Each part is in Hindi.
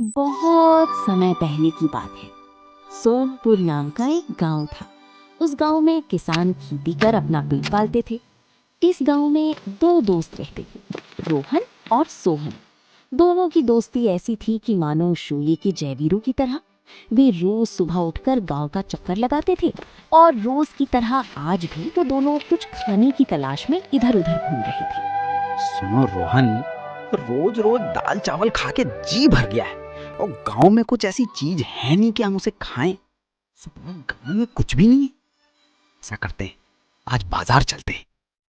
बहुत समय पहले की बात है। सोमपुर नाम का एक गांव था। उस गांव में किसान खेती कर अपना पेट पालते थे। इस गांव में दो दोस्त रहते थे, रोहन और सोहन। दोनों की दोस्ती ऐसी थी कि मानो शोले के जयवीरों की तरह। वे रोज सुबह उठकर गांव का चक्कर लगाते थे और रोज की तरह आज भी वो दोनों कुछ खाने की तलाश में इधर उधर घूम रहे थे। सुनो रोहन, रोज रोज दाल चावल खा के जी भर गया है और गांव में कुछ ऐसी चीज है नहीं कि हम उसे खाएं। गांव में कुछ भी नहीं है। ऐसा करते हैं, आज बाजार चलते हैं।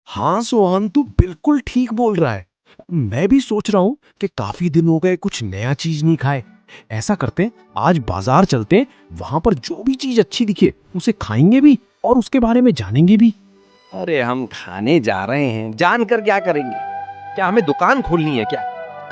हाँ सोहन, तू बिल्कुल ठीक बोल रहा है। मैं भी सोच रहा हूँ कि काफी दिन हो गए कुछ नया चीज नहीं खाए। ऐसा करते हैं, आज बाजार चलते हैं, वहां पर जो भी चीज अच्छी दिखे उसे खाएंगे भी और उसके बारे में जानेंगे भी। अरे हम खाने जा रहे हैं, जानकर क्या करेंगे? क्या हमें दुकान खोलनी है क्या?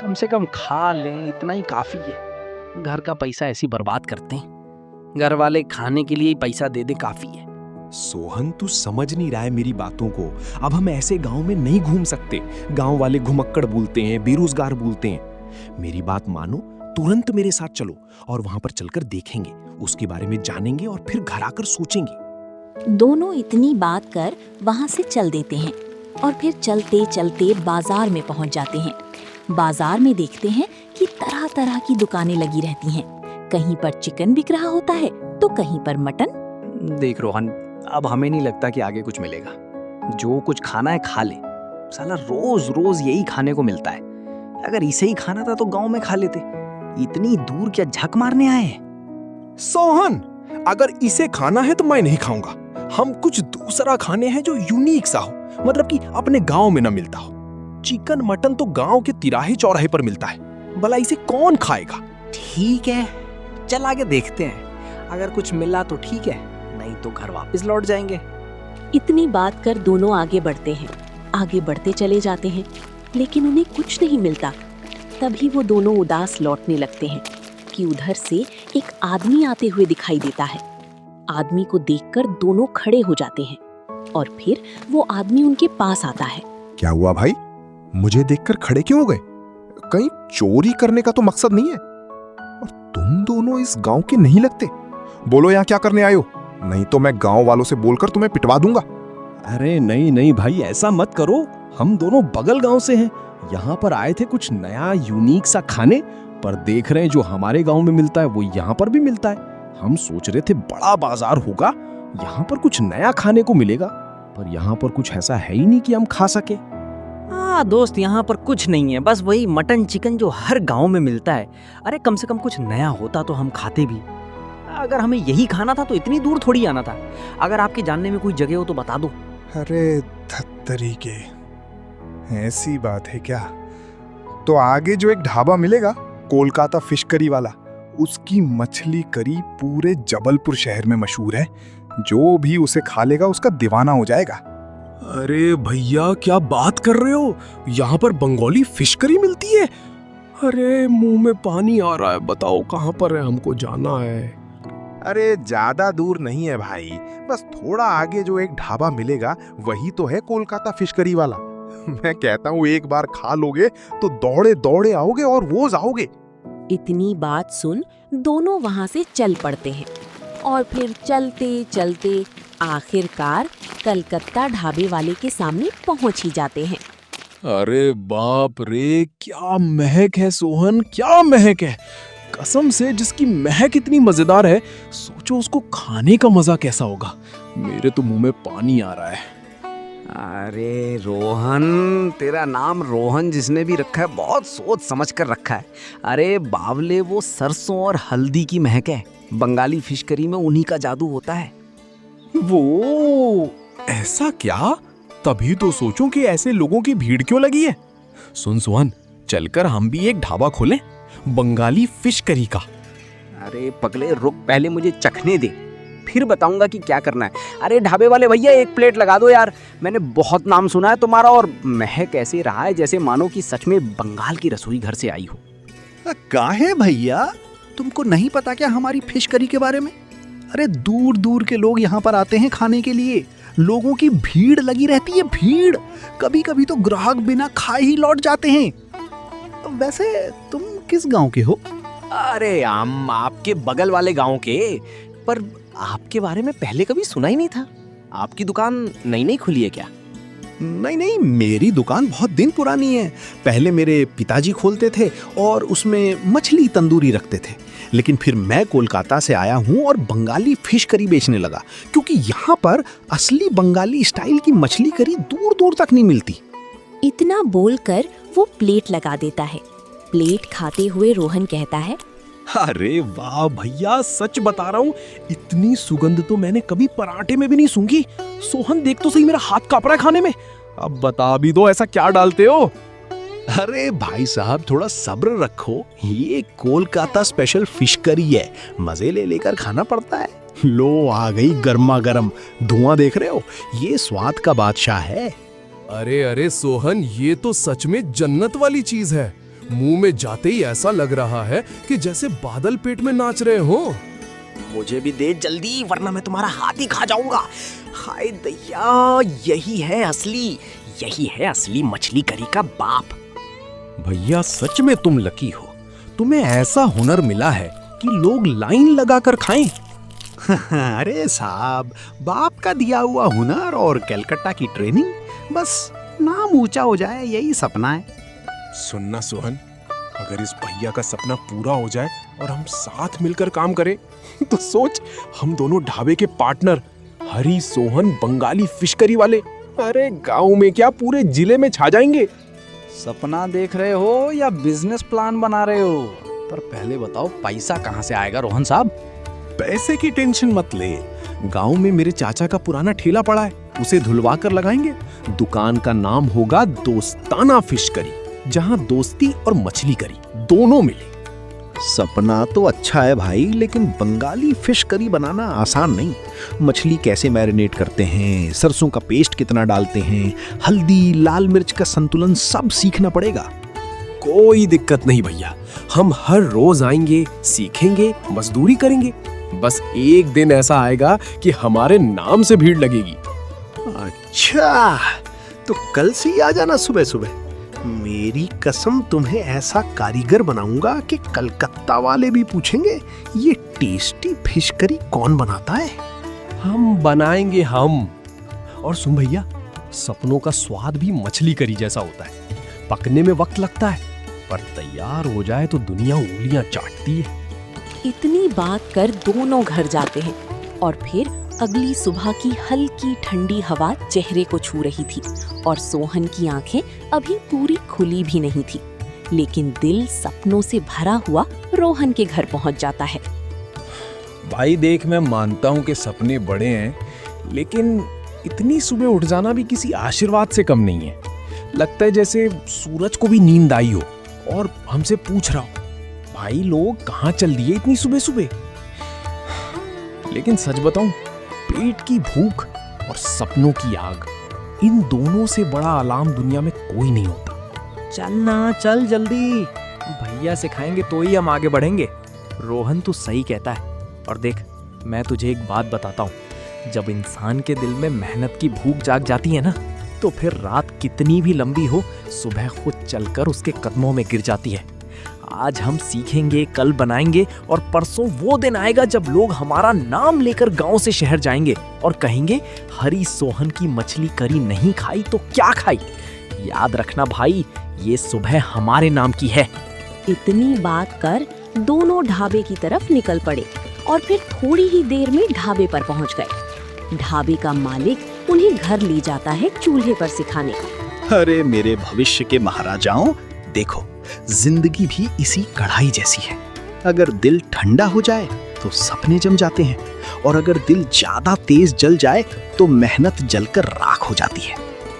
कम से कम खा लें, इतना ही काफी है। घर का पैसा ऐसी बर्बाद करते हैं, घर वाले खाने के लिए ही पैसा दे दे काफी है। सोहन, तू समझ नहीं रहा है मेरी बातों को। अब हम ऐसे गांव में नहीं घूम सकते। गांव वाले घुमक्कड़ बोलते हैं, बेरोजगार बोलते हैं। मेरी बात मानो, तुरंत मेरे साथ चलो और वहां पर चलकर देखेंगे, उसके बारे में जानेंगे और फिर घर आकर सोचेंगे। दोनों इतनी बात कर वहां से चल देते हैं और फिर चलते चलते बाजार में पहुंच जाते हैं। बाजार में देखते हैं कि तरह तरह की दुकानें लगी रहती हैं। कहीं पर चिकन बिक रहा होता है तो कहीं पर मटन। देख रोहन, अब हमें नहीं लगता कि आगे कुछ मिलेगा। जो कुछ खाना है खा ले। साला रोज रोज यही खाने को मिलता है। अगर इसे ही खाना था तो गांव में खा लेते। इतनी दूर क्या झक मारने आए हैं? सोहन, अगर इसे खाना है तो मैं नहीं खाऊंगा। हम कुछ दूसरा खाने हैं जो यूनिक सा हो, मतलब कि अपने गांव में ना मिलता हो। चिकन मटन तो गांव के तिराहे चौराहे पर मिलता है। भला इसे कौन खाएगा? ठीक है, चल आगे देखते हैं। अगर कुछ मिला तो ठीक है, नहीं तो घर वापस लौट जाएंगे। इतनी बात कर दोनों आगे बढ़ते हैं। आगे बढ़ते चले जाते हैं, लेकिन उन्हें कुछ नहीं मिलता। तभी वो दोनों उदास लौटने लगते हैं कि उधर से एक आदमी आते हुए दिखाई देता है। आदमी को देखकर दोनों खड़े हो जाते हैं और फिर वो आदमी उनके पास आता है। क्या हुआ भाई, मुझे देखकर खड़े क्यों हो गए? कहीं चोरी करने का तो मकसद नहीं है? और तुम दोनों इस गांव के नहीं लगते। बोलो यहाँ क्या करने आए हो, नहीं तो मैं गांव वालों से बोलकर तुम्हें पिटवा दूंगा। अरे नहीं नहीं भाई, ऐसा मत करो। हम दोनों बगल गांव से हैं। यहाँ पर आए थे कुछ नया यूनिक सा खाने, पर देख रहे हैं जो हमारे गांव में मिलता है वो यहाँ पर भी मिलता है। हम सोच रहे थे बड़ा बाजार होगा, यहाँ पर कुछ नया खाने को मिलेगा, पर यहाँ पर कुछ ऐसा है ही नहीं कि हम खा सके। हाँ दोस्त, यहाँ पर कुछ नहीं है, बस वही मटन चिकन जो हर गांव में मिलता है। अरे कम से कम कुछ नया होता तो हम खाते भी। अगर हमें यही खाना था तो इतनी दूर थोड़ी आना था। अगर आपके जानने में कोई जगह हो तो बता दो। अरे धत्तरी के, ऐसी बात है क्या? तो आगे जो एक ढाबा मिलेगा, कोलकाता फिश करी वाला, उसकी मछली करी पूरे जबलपुर शहर में मशहूर है। जो भी उसे खा लेगा उसका दीवाना हो जाएगा। अरे भैया, क्या बात कर रहे हो? यहाँ पर बंगाली फिश करी मिलती है? अरे मुंह में पानी आ रहा है। बताओ कहाँ पर है, हमको जाना है। अरे ज्यादा दूर नहीं है भाई, बस थोड़ा आगे जो एक ढाबा मिलेगा वही तो है कोलकाता फिश करी वाला। मैं कहता हूँ एक बार खा लोगे तो दौड़े दौड़े आओगे और वो जाओगे। इतनी बात सुन दोनों वहां से चल पड़ते हैं और फिर चलते चलते आखिरकार कलकत्ता ढाबे वाले के सामने पहुंच ही जाते हैं। अरे बाप रे, क्या महक है सोहन, क्या महक है। कसम से, जिसकी महक इतनी मजेदार है, सोचो उसको खाने का मजा कैसा होगा। मेरे तो मुंह में पानी आ रहा है। अरे रोहन, तेरा नाम रोहन जिसने भी रखा है बहुत सोच समझ कर रखा है। अरे बावले, वो सरसों और हल्दी की महक है। बंगाली फिश करी में उन्हीं का जादू होता है। वो ऐसा क्या? तभी तो सोचूं कि ऐसे लोगों की भीड़ क्यों लगी है। सुन सोहन, चलकर हम भी एक ढाबा खोलें, बंगाली फिश करी का। अरे पगले रुक, पहले मुझे चखने दे, फिर बताऊंगा कि क्या करना है। अरे ढाबे वाले भैया, एक प्लेट लगा दो यार। मैंने बहुत नाम सुना है तुम्हारा और महक ऐसे रहा है जैसे मानो कि सच में बंगाल की रसोई घर से आई हो। काहे भैया, तुमको नहीं पता क्या हमारी फिश करी के बारे में? अरे दूर दूर के लोग यहाँ पर आते हैं खाने के लिए। लोगों की भीड़ लगी रहती है, भीड़। कभी कभी तो ग्राहक बिना खाए ही लौट जाते हैं। वैसे तुम किस गांव के हो? अरे हम आपके बगल वाले गांव के, पर आपके बारे में पहले कभी सुना ही नहीं था। आपकी दुकान नई नई खुली है क्या? नहीं नहीं, मेरी दुकान बहुत दिन पुरानी है। पहले मेरे पिताजी खोलते थे और उसमें मछली तंदूरी रखते थे, लेकिन फिर मैं कोलकाता से आया हूँ और बंगाली फिश करी बेचने लगा, क्योंकि यहाँ पर असली बंगाली स्टाइल की मछली करी दूर दूर तक नहीं मिलती। इतना बोलकर वो प्लेट लगा देता है। प्लेट खाते हुए रोहन कहता है, अरे वाह भैया, सच बता रहा हूँ, इतनी सुगंध तो मैंने कभी पराठे में भी नहीं सूंघी। सोहन देख तो सही, मेरा हाथ कांप रहा है खाने में। अब बता भी दो, ऐसा क्या डालते हो? अरे भाई साहब, थोड़ा सब्र रखो, ये कोलकाता स्पेशल फिश करी है, मजे ले लेकर खाना पड़ता है। लो आ गई गर्मा गर्म, धुआं देख रहे हो, ये स्वाद का बादशाह है। अरे अरे सोहन, ये तो सच में जन्नत वाली चीज है। मुंह में जाते ही ऐसा लग रहा है कि जैसे बादल पेट में नाच रहे हो। मुझे भी दे जल्दी, वरना मैं तुम्हारा हाथ ही खा जाऊंगा। हाय दैया, यही है असली मछली करी का बाप। भैया सच में तुम लकी हो, तुम्हें ऐसा हुनर मिला है कि लोग लाइन लगाकर खाएं। अरे साहब, बाप का दिया हुआ हुनर और कलकत्ता की ट्रेनिंग, बस नाम ऊंचा हो जाए, यही सपना है। सुनना सोहन, अगर इस भैया का सपना पूरा हो जाए और हम साथ मिलकर काम करें तो सोच, हम दोनों ढाबे के पार्टनर, हरी सोहन बंगाली फिश करी वाले, अरे गांव में क्या पूरे जिले में छा जाएंगे। सपना देख रहे हो या बिजनेस प्लान बना रहे हो? पर पहले बताओ, पैसा कहाँ से आएगा रोहन साहब? पैसे की टेंशन मत ले, गांव में मेरे चाचा का पुराना ठेला पड़ा है, उसे धुलवा कर लगाएंगे। दुकान का नाम होगा दोस्ताना फिश करी, जहां दोस्ती और मछली करी दोनों मिले। सपना तो अच्छा है भाई, लेकिन बंगाली फिश करी बनाना आसान नहीं। मछली कैसे मैरिनेट करते हैं, सरसों का पेस्ट कितना डालते हैं, हल्दी लाल मिर्च का संतुलन सब सीखना पड़ेगा। कोई दिक्कत नहीं भैया, हम हर रोज आएंगे, सीखेंगे, मजदूरी करेंगे। बस एक दिन ऐसा आएगा कि हमारे नाम से भीड़ लगेगी। अच्छा, तो कल से ही आ जाना सुबह सुबह। मेरी कसम, तुम्हें ऐसा कारीगर बनाऊंगा कि कलकत्ता वाले भी पूछेंगे, ये टेस्टी फिश करी कौन बनाता है। हम बनाएंगे हम। और सुन भैया, सपनों का स्वाद भी मछली करी जैसा होता है। पकने में वक्त लगता है, पर तैयार हो जाए तो दुनिया उंगलियां चाटती है। इतनी बात कर दोनों घर जाते हैं और फिर अगली सुबह की हल्की ठंडी हवा चेहरे को छू रही थी और सोहन की आंखें अभी पूरी खुली भी नहीं थी, लेकिन दिल सपनों से भरा हुआ रोहन के घर पहुंच जाता है। भाई देख, मैं मानता हूं कि सपने बड़े हैं, लेकिन इतनी सुबह उठ जाना भी किसी आशीर्वाद से कम नहीं है। लगता है जैसे सूरज को भी नींद आई हो और हमसे पूछ रहा हो, भाई लोग कहाँ चल दिए इतनी सुबह सुबह। लेकिन सच बताऊं, पेट की भूख और सपनों की आग, इन दोनों से बड़ा अलार्म दुनिया में कोई नहीं होता। चल ना, चल जल्दी, भैया सिखाएंगे तो ही हम आगे बढ़ेंगे। रोहन तू सही कहता है। और देख, मैं तुझे एक बात बताता हूँ, जब इंसान के दिल में मेहनत की भूख जाग जाती है ना, तो फिर रात कितनी भी लंबी हो, सुबह खुद चलकर उसके कदमों में गिर जाती है। आज हम सीखेंगे, कल बनाएंगे, और परसों वो दिन आएगा जब लोग हमारा नाम लेकर गांव से शहर जाएंगे और कहेंगे, हरी सोहन की मछली करी नहीं खाई तो क्या खाई। याद रखना भाई, ये सुबह हमारे नाम की है। इतनी बात कर दोनों ढाबे की तरफ निकल पड़े और फिर थोड़ी ही देर में ढाबे पर पहुंच गए। ढाबे का मालिक उन्हें घर ले जाता है चूल्हे पर सिखाने। अरे मेरे भविष्य के महाराजाओं, देखो, जिंदगी भी इसी कढ़ाई जैसी है। अगर दिल ठंडा हो जाए तो सपने जम जाते हैं, और अगर दिल ज्यादा तेज जल जाए तो मेहनत जलकर राख हो जाती है।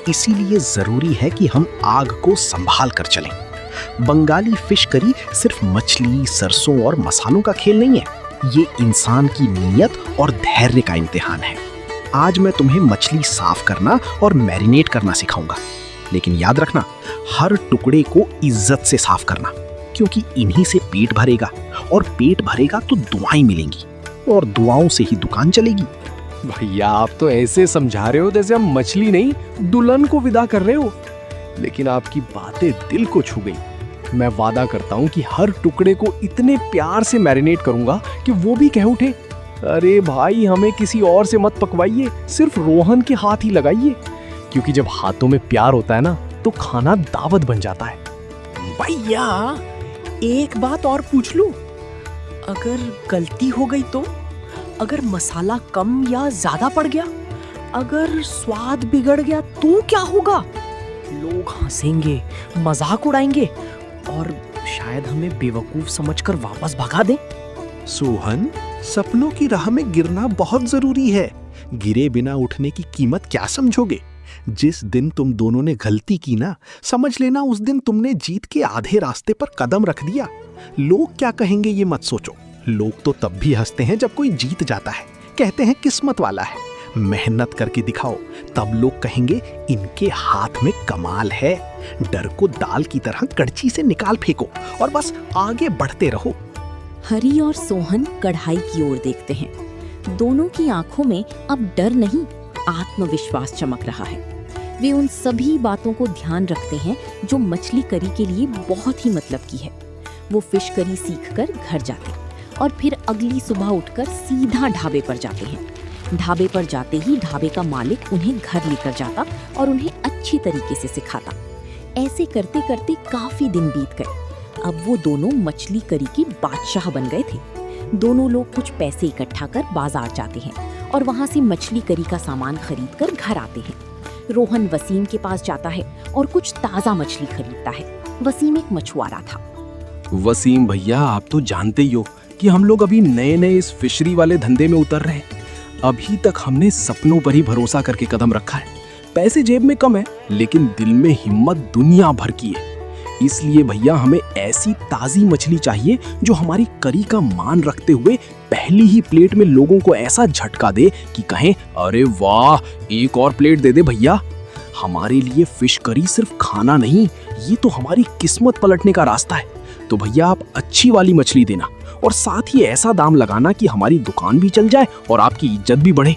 इसीलिए जरूरी है कि हम आग को संभाल कर चलें। बंगाली फिश करी सिर्फ मछली, सरसों और मसालों का खेल नहीं है, ये इंसान की नीयत और धैर्य का इम्तिहान है। आज मैं तुम्हें मछली साफ करना और मैरिनेट करना सिखाऊंगा, लेकिन याद रखना, हर टुकड़े को इज्जत से साफ करना, क्योंकि इन्हीं से पेट भरेगा, और पेट भरेगा तो दुआएं मिलेंगी, और दुआओं से ही दुकान चलेगी। भैया आप तो ऐसे समझा रहे हो जैसे हम मछली नहीं, दुल्हन को विदा कर रहे हो। लेकिन आपकी बातें दिल को छू गई। मैं वादा करता हूँ कि हर टुकड़े को इतने प्यार से मैरिनेट करूंगा कि वो भी कह उठे, अरे भाई हमें किसी और से मत पकवाइए, सिर्फ रोहन के हाथ ही लगाइए। क्योंकि जब हाथों में प्यार होता है ना तो खाना दावत बन जाता है। भैया एक बात और पूछ लूं, अगर गलती हो गई तो? अगर मसाला कम या ज्यादा पड़ गया, अगर स्वाद बिगड़ गया तो क्या होगा? लोग हंसेंगे, मजाक उड़ाएंगे और शायद हमें बेवकूफ समझकर वापस भगा दें। सोहन, सपनों की राह में गिरना बहुत जरूरी है। गिरे बिना उठने की कीमत क्या समझोगे? जिस दिन तुम दोनों ने गलती की ना, समझ लेना उस दिन तुमने जीत के आधे रास्ते पर कदम रख दिया। लोग क्या कहेंगे ये मत सोचो। लोग तो तब भी हंसते हैं जब कोई जीत जाता है, कहते हैं किस्मत वाला है। मेहनत करके दिखाओ, तब लोग कहेंगे इनके हाथ में कमाल है। डर को दाल की तरह कड़ची से निकाल फेंको और बस आगे बढ़ते रहो। हरी और सोहन कढ़ाई की ओर देखते हैं। दोनों की आंखों में अब डर नहीं, आत्मविश्वास चमक रहा है। वे उन सभी बातों को ध्यान रखते हैं जो मछली करी के लिए बहुत ही मतलब की है। वो फिश करी सीखकर घर जाते और फिर अगली सुबह उठकर सीधा ढाबे पर जाते हैं। ढाबे पर जाते ही ढाबे का मालिक उन्हें घर लेकर जाता और उन्हें अच्छी तरीके से सिखाता। ऐसे करते करते काफी दिन बीत गए। अब वो दोनों मछली करी के बादशाह बन गए थे। दोनों लोग कुछ पैसे इकट्ठा कर बाजार जाते हैं और वहां से मछली करी का सामान खरीद कर घर आते हैं। रोहन वसीम के पास जाता है और कुछ ताजा मछली खरीदता है। वसीम एक मछुआरा था। वसीम भैया, आप तो जानते ही हो कि हम लोग अभी नए नए इस फिशरी वाले धंधे में उतर रहे हैं। अभी तक हमने सपनों पर ही भरोसा करके कदम रखा है। पैसे जेब में कम है लेकिन दिल में हिम्मत दुनिया भर की है। इसलिए भैया हमें ऐसी ताजी मछली चाहिए जो हमारी करी का मान रखते हुए पहली ही प्लेट में लोगों को ऐसा झटका दे कि कहें, अरे वाह, एक और प्लेट दे दे भैया। हमारे लिए फिश करी सिर्फ खाना नहीं, ये तो हमारी किस्मत पलटने का रास्ता है। तो भैया आप अच्छी वाली मछली देना और साथ ही ऐसा दाम लगाना कि हमारी दुकान भी चल जाए और आपकी इज्जत भी बढ़े।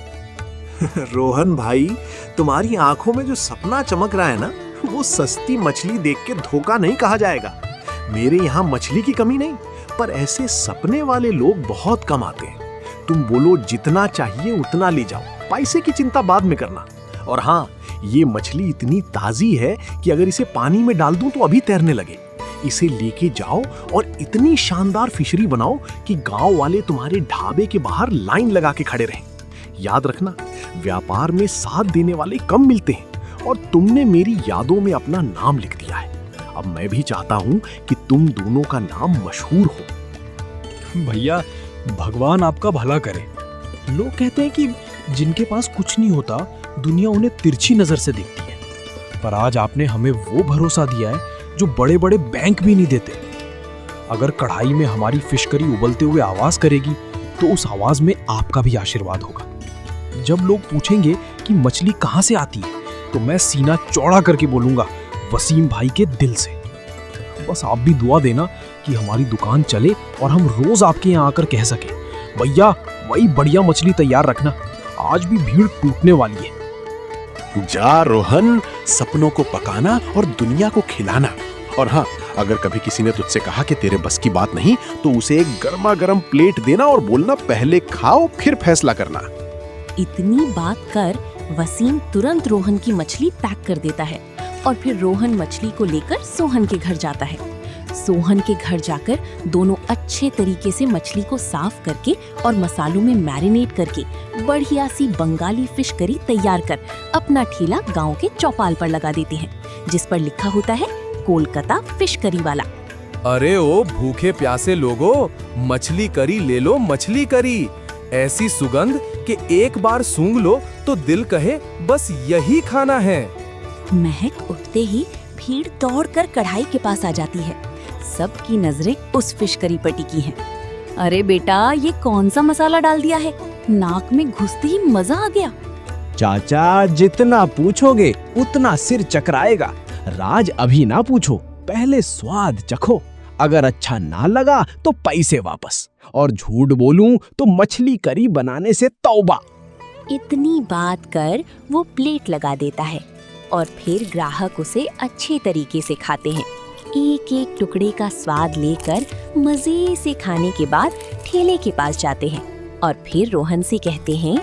रोहन भाई, तुम्हारी आंखों में जो सपना चमक रहा है ना, वो सस्ती मछली देख के धोखा नहीं कहा जाएगा। मेरे यहाँ मछली की कमी नहीं, पर ऐसे सपने वाले लोग बहुत कम आते हैं। तुम बोलो जितना चाहिए उतना ले जाओ, पैसे की चिंता बाद में करना। और हाँ, ये मछली इतनी ताजी है कि अगर इसे पानी में डाल दूं तो अभी तैरने लगे। इसे लेके जाओ और इतनी शानदार फिशरी बनाओ कि गांव वाले तुम्हारे ढाबे के बाहर लाइन लगा के खड़े रहें। याद रखना, व्यापार में साथ देने वाले कम मिलते हैं और तुमने मेरी यादों में अपना नाम लिख दिया है। अब मैं भी चाहता हूं कि तुम दोनों का नाम मशहूर हो। भैया भगवान आपका भला करे। लोग कहते हैं कि जिनके पास कुछ नहीं होता दुनिया उन्हें तिरछी नजर से देखती है, पर आज आपने हमें वो भरोसा दिया है जो बड़े बड़े बैंक भी नहीं देते। अगर कढ़ाई में हमारी फिश करी उबलते हुए आवाज करेगी तो उस आवाज में आपका भी आशीर्वाद होगा। जब लोग पूछेंगे कि मछली कहाँ से आती है तो मैं सीना चौड़ा करके बोलूंगा, वसीम भाई के दिल से। बस आप भी दुआ देना कि हमारी दुकान चले और हम रोज आपके यहाँ आकर कह सके, भैया वही बढ़िया मछली तैयार रखना, आज भी भीड़ टूटने वाली है। जा रोहन, सपनों को पकाना और दुनिया को खिलाना। और हाँ, अगर कभी किसी ने तुझसे कहा कि तेरे बस की बात नहीं तो उसे एक गर्मा गर्म प्लेट देना और बोलना, पहले खाओ फिर फैसला करना। इतनी बात कर वसीम तुरंत रोहन की मछली पैक कर देता है और फिर रोहन मछली को लेकर सोहन के घर जाता है। सोहन के घर जाकर दोनों अच्छे तरीके से मछली को साफ करके और मसालों में मैरिनेट करके बढ़िया सी बंगाली फिश करी तैयार कर अपना ठेला गांव के चौपाल पर लगा देते हैं, जिस पर लिखा होता है कोलकाता फिश करी वाला। अरे ओ भूखे प्यासे लोगों, मछली करी ले लो, मछली करी। ऐसी सुगंध कि एक बार सूंघ लो तो दिल कहे बस यही खाना है। महक उठते ही भीड़ दौड़कर कढ़ाई के पास आ जाती है। सबकी नजरें उस फिश करी पर टिकी हैं। अरे बेटा, ये कौन सा मसाला डाल दिया है? नाक में घुसते ही मजा आ गया। चाचा, जितना पूछोगे उतना सिर चकराएगा। राज अभी ना पूछो, पहले स्वाद चखो। अगर अच्छा ना लगा तो पैसे वापस, और झूठ बोलूं तो मछली करी बनाने से तौबा। इतनी बात कर वो प्लेट लगा देता है और फिर ग्राहक उसे अच्छे तरीके से खाते हैं। एक एक टुकड़े का स्वाद लेकर मजे से खाने के बाद ठेले के पास जाते हैं और फिर रोहन से कहते हैं,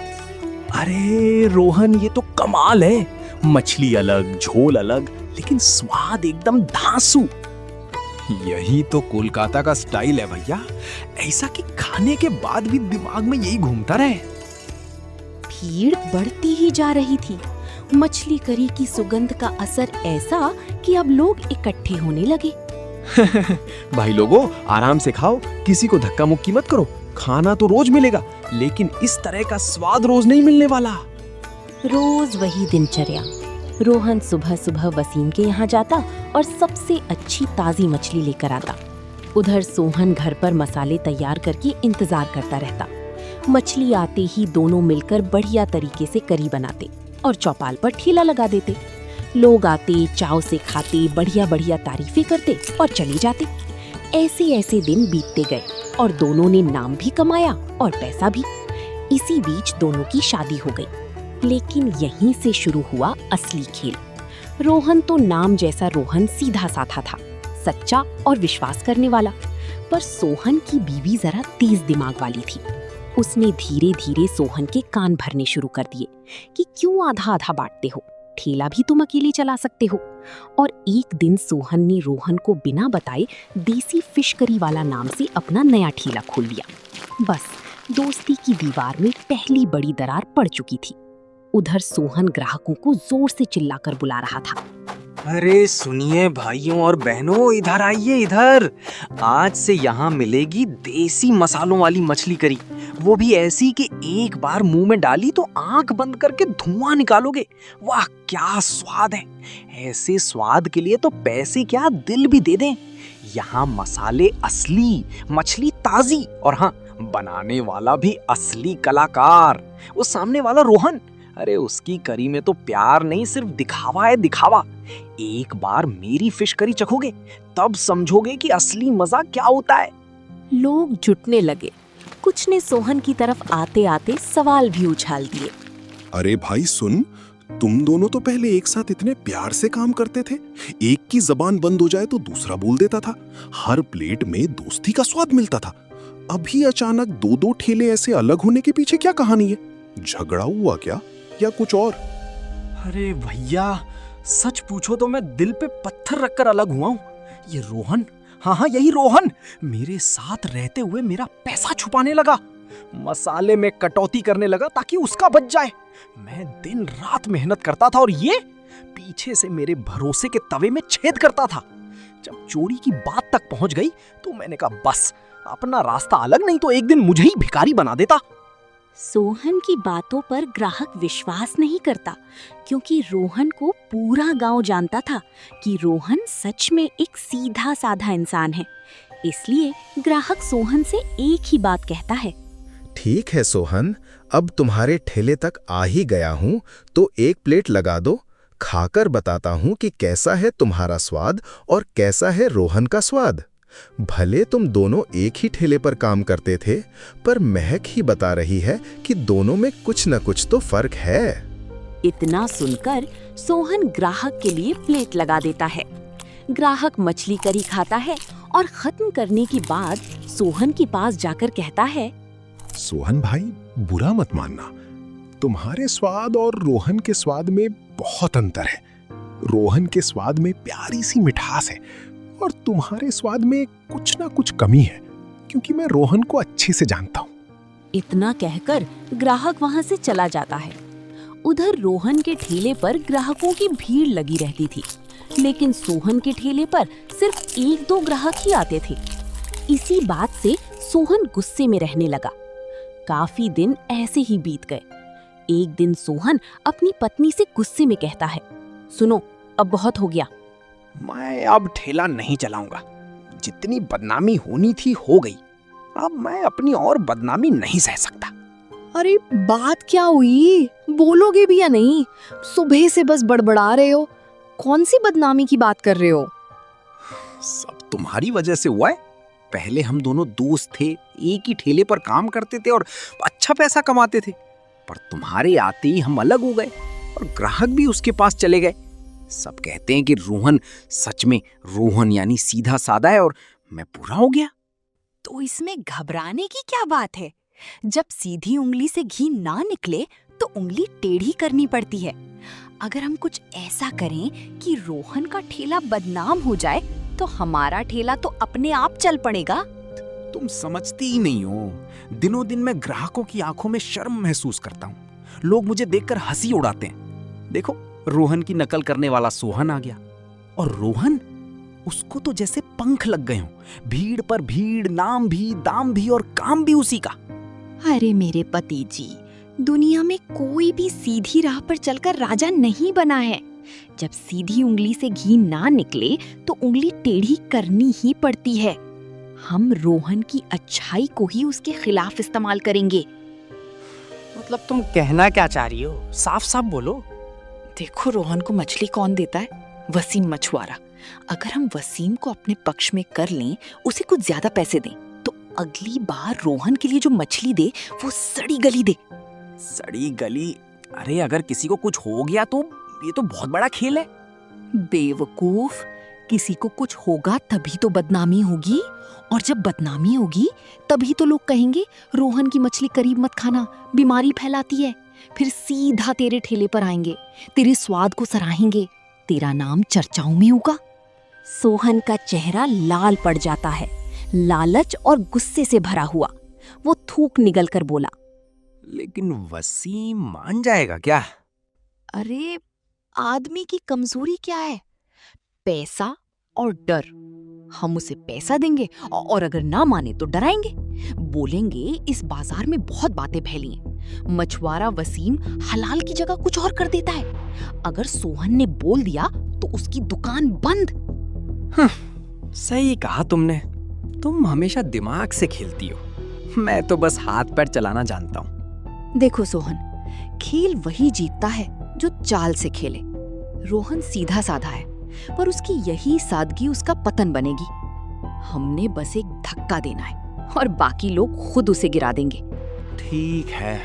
अरे रोहन, ये तो कमाल है। मछली अलग, झोल अलग, लेकिन स्वाद एकदम धांसू। यही तो कोलकाता का स्टाइल है भैया, ऐसा कि खाने के बाद भी दिमाग में यही घूमता रहे। भीड़ बढ़ती ही जा रही थी। मछली करी की सुगंध का असर ऐसा कि अब लोग इकट्ठे होने लगे। भाई लोगों, आराम से खाओ, किसी को धक्का मुक्की मत करो। खाना तो रोज मिलेगा, लेकिन इस तरह का स्वाद रोज नहीं मिलने वाला। रोज वही दिनचर्या। रोहन सुबह सुबह वसीम के यहाँ जाता और सबसे अच्छी ताजी मछली लेकर आता। उधर सोहन घर पर मसाले तैयार करके इंतजार करता रहता। मछली आते ही दोनों मिलकर बढ़िया तरीके से करी बनाते और चौपाल पर ठेला लगा देते। लोग आते, चाव से खाते, बढ़िया बढ़िया तारीफें करते और चले जाते। ऐसे ऐसे दिन बीतते गए और दोनों ने नाम भी कमाया और पैसा भी। इसी बीच दोनों की शादी हो गई। लेकिन यहीं से शुरू हुआ असली खेल। रोहन तो नाम जैसा रोहन सीधा साधा था, सच्चा और विश्वास करने वाला। पर सोहन की बीवी जरा तेज दिमाग वाली थी। उसने धीरे धीरे सोहन के कान भरने शुरू कर दिए कि क्यों आधा आधा बांटते हो, ठेला भी तुम अकेले चला सकते हो। और एक दिन सोहन ने रोहन को बिना बताए देसी फिश करी वाला नाम से अपना नया ठेला खोल लिया। बस दोस्ती की दीवार में पहली बड़ी दरार पड़ चुकी थी। उधर सोहन ग्राहकों को जोर से चिल्लाकर बुला रहा था। अरे सुनिए भाइयों और बहनों, इधर आइए इधर। आज से यहाँ मिलेगी देसी मसालों वाली मछली करी, वो भी ऐसी कि एक बार मुंह में डाली तो आंख बंद करके धुआं निकालोगे। वाह क्या स्वाद है! ऐसे स्वाद के लिए तो पैसे क्या, दिल भी दे दें। यहाँ मसाले असली, मछली ताजी, और हाँ, बनाने वाला भी असली कलाकार, वो सामने वाला रोहन। अरे उसकी करी में तो प्यार नहीं, सिर्फ दिखावा है, दिखावा। एक बार मेरी फिश करी चखोगे तब समझोगे कि असली मजा क्या होता है। लोग जुटने लगे। कुछ ने सोहन की तरफ आते आते सवाल भी उछाल दिए। अरे भाई सुन, तुम दोनों तो पहले एक साथ इतने प्यार से काम करते थे। एक की जबान बंद हो जाए तो दूसरा बोल देता था। हर प्लेट में दोस्ती का स्वाद मिलता था। अभी अचानक दो दो ठेले ऐसे अलग होने के पीछे क्या कहानी है? झगड़ा हुआ क्या या कुछ और? अरे भैया, सच पूछो तो मैं दिल पे पत्थर रखकर अलग हुआ हूँ। ये रोहन, हाँ यही रोहन, मेरे साथ रहते हुए मेरा पैसा छुपाने लगा, मसाले में कटौती करने लगा ताकि उसका बच जाए। मैं दिन रात मेहनत करता था और ये पीछे से मेरे भरोसे के तवे में छेद करता था। जब चोरी की बात तक पहुंच गई तो मैंने कहा बस, अपना रास्ता अलग, नहीं तो एक दिन मुझे ही भिखारी बना देता। सोहन की बातों पर ग्राहक विश्वास नहीं करता, क्योंकि रोहन को पूरा गांव जानता था कि रोहन सच में एक सीधा साधा इंसान है। इसलिए ग्राहक सोहन से एक ही बात कहता है। ठीक है सोहन, अब तुम्हारे ठेले तक आ ही गया हूँ तो एक प्लेट लगा दो, खाकर बताता हूँ कि कैसा है तुम्हारा स्वाद और कैसा है रोहन का स्वाद। भले तुम दोनों एक ही ठेले पर काम करते थे, पर महक ही बता रही है कि दोनों में कुछ न कुछ तो फर्क है। इतना सुनकर सोहन ग्राहक के लिए प्लेट लगा देता है। ग्राहक मछली करी खाता है और खत्म करने के बाद सोहन के पास जाकर कहता है, सोहन भाई, बुरा मत मानना, तुम्हारे स्वाद और रोहन के स्वाद में बहुत अंतर है। रोहन के स्वाद में प्यारी सी मिठास है और तुम्हारे स्वाद में कुछ ना कुछ कमी है, क्योंकि मैं रोहन को अच्छे से जानता हूँ। इतना कहकर ग्राहक वहां से चला जाता है। उधर रोहन के ठेले पर ग्राहकों की भीड़ लगी रहती थी, लेकिन सोहन के ठेले पर सिर्फ एक दो ग्राहक ही आते थे। इसी बात से सोहन गुस्से में रहने लगा। काफी दिन ऐसे ही बीत गए। एक दिन सोहन अपनी पत्नी से गुस्से में कहता है, सुनो, अब बहुत हो गया। मैं अब ठेला नहीं चलाऊंगा। जितनी बदनामी होनी थी हो गई। अब मैं अपनी और बदनामी नहीं सह सकता। अरे बात क्या हुई? बोलोगे भी या नहीं? सुबह से बस बड़बड़ा रहे हो। कौन सी बदनामी की बात कर रहे हो? सब तुम्हारी वजह से हुआ है। पहले हम दोनों दोस्त थे, एक ही ठेले पर काम करते थे और अच्छा पैसा कमाते थे। पर तुम्हारे आते ही हम अलग हो गए और ग्राहक भी उसके पास चले गए। सब कहते हैं कि रोहन सच में रोहन यानी सीधा साधा है और मैं पूरा हो गया। तो इसमें घबराने की क्या बात है? जब सीधी उंगली से घी ना निकले तो उंगली टेढ़ी करनी पड़ती है। अगर हम कुछ ऐसा करें कि रोहन का ठेला बदनाम हो जाए तो हमारा ठेला तो अपने आप चल पड़ेगा। तुम समझती ही नहीं हो, दिनों दिन मैं ग्राहकों की आंखों में शर्म महसूस करता हूँ। लोग मुझे देखकर हंसी उड़ाते हैं। देखो, रोहन की नकल करने वाला सोहन आ गया, और रोहन, उसको तो जैसे पंख लग गए हों। भीड़ पर भीड़, नाम भी, दाम भी और काम भी उसी का। अरे मेरे पति जी, दुनिया में कोई भी सीधी राह पर चलकर राजा नहीं बना है। जब सीधी उंगली से घी ना निकले तो उंगली टेढ़ी करनी ही पड़ती है। हम रोहन की अच्छाई को ही उसके खिलाफ इस्तेमाल करेंगे। मतलब तुम कहना क्या चाह रही हो? साफ साफ बोलो। देखो, रोहन को मछली कौन देता है? वसीम मछुआरा। अगर हम वसीम को अपने पक्ष में कर लें, उसे कुछ ज्यादा पैसे दें, तो अगली बार रोहन के लिए जो मछली दे वो सड़ी गली दे। सड़ी गली? अरे अगर किसी को कुछ हो गया तो ये तो बहुत बड़ा खेल है। बेवकूफ, किसी को कुछ होगा तभी तो बदनामी होगी, और जब बदनामी होगी तभी तो लोग कहेंगे रोहन की मछली करीब मत खाना, बीमारी फैलाती है। फिर सीधा तेरे ठेले पर आएंगे, तेरे स्वाद को सराहेंगे, तेरा नाम चर्चाओं में होगा। सोहन का चेहरा लाल पड़ जाता है, लालच और गुस्से से भरा हुआ। वो थूक निगल कर बोला, लेकिन वसीम मान जाएगा क्या? अरे आदमी की कमजोरी क्या है? पैसा और डर। हम उसे पैसा देंगे और अगर ना माने तो डराएंगे, बोलेंगे इस बाजार में बहुत बातें फैली हैं। मछुआरा वसीम हलाल की जगह कुछ और कर देता है। अगर सोहन ने बोल दिया तो उसकी दुकान बंद। सही कहा तुमने। तुम हमेशा दिमाग से खेलती हो, मैं तो बस हाथ पैर चलाना जानता हूँ। देखो सोहन, खेल वही जीतता है जो चाल से खेले। रोहन सीधा साधा है, पर उसकी यही सादगी उसका पतन बनेगी। हमने बस एक धक्का देना है और बाकी लोग खुद उसे गिरा देंगे। ठीक है,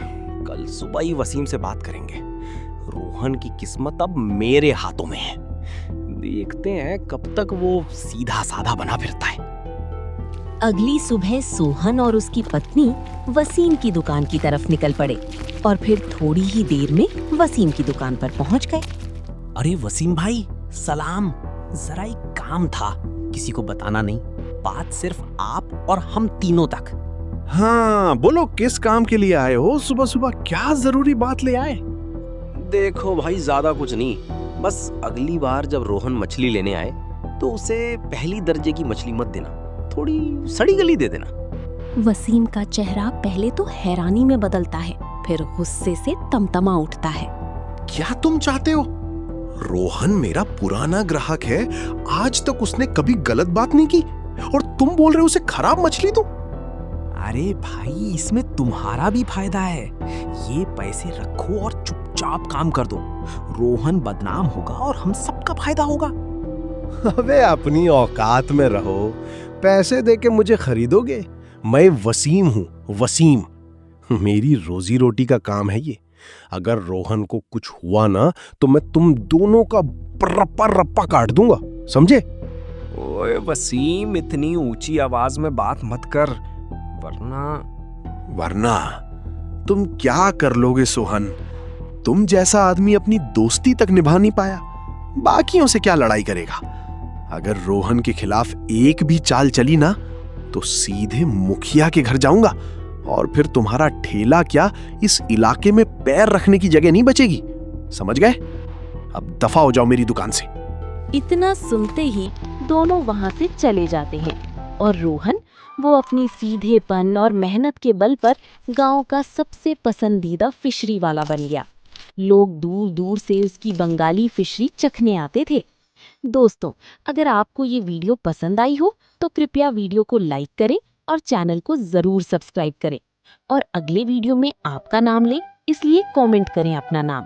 कल सुबह ही वसीम से बात करेंगे। रोहन की किस्मत अब मेरे हाथों में है। देखते हैं कब तक वो सीधा साधा बना फिरता है। अगली सुबह सोहन और उसकी पत्नी वसीम की दुकान की तरफ निकल पड़े और फिर थोड़ी ही देर में वसीम की दुकान पर पहुंच गए। अरे वसीम भाई, सलाम। जरा एक काम था, किसी को बताना नहीं, बात सिर्फ आप और हम तीनों तक। हाँ बोलो, किस काम के लिए आए हो? सुबह सुबह क्या जरूरी बात ले आए? देखो भाई, ज्यादा कुछ नहीं, बस अगली बार जब रोहन मछली लेने आए तो उसे पहली दर्जे की मछली मत देना, थोड़ी सड़ी गली दे देना। वसीम का चेहरा पहले तो हैरानी में बदलता है, फिर गुस्से से तमतमा उठता है। क्या तुम चाहते हो? रोहन मेरा पुराना ग्राहक है, आज तक उसने कभी गलत बात नहीं की, और तुम बोल रहे हो उसे खराब मछली दो? अरे भाई, इसमें तुम्हारा भी फायदा है। ये पैसे रखो और चुपचाप काम कर दो। रोहन बदनाम होगा और हम सबका फायदा होगा। अबे अपनी औकात में रहो, पैसे देके मुझे खरीदोगे? मैं वसीम हूँ, वसीम। मेरी रोजी रोटी का काम है ये। अगर रोहन को कुछ हुआ ना तो मैं तुम दोनों का रप्पा रप्पा काट दूंगा, समझे? ओए वसीम, इतनी ऊंची आवाज में बात मत कर, वरना तुम क्या कर लोगे सोहन? तुम जैसा आदमी अपनी दोस्ती तक निभा नहीं पाया, बाकियों से क्या लड़ाई करेगा? अगर रोहन के खिलाफ एक भी चाल चली ना तो सीधे मुखिया के घर जाऊंगा, और फिर तुम्हारा ठेला क्या, इस इलाके में पैर रखने की जगह नहीं बचेगी, समझ गए? अब दफा हो जाओ मेरी दुकान से। इतना सुनते ही दोनों वहां से चले जाते हैं और रोहन, वो अपनी सीधेपन और मेहनत के बल पर गांव का सबसे पसंदीदा फिशरी वाला बन गया। लोग दूर दूर से उसकी बंगाली फिशरी चखने आते थे। दोस्तों, अगर आपको ये वीडियो पसंद आई हो तो कृपया वीडियो को लाइक करें और चैनल को जरूर सब्सक्राइब करें, और अगले वीडियो में आपका नाम लें, इसलिए कमेंट करें अपना नाम।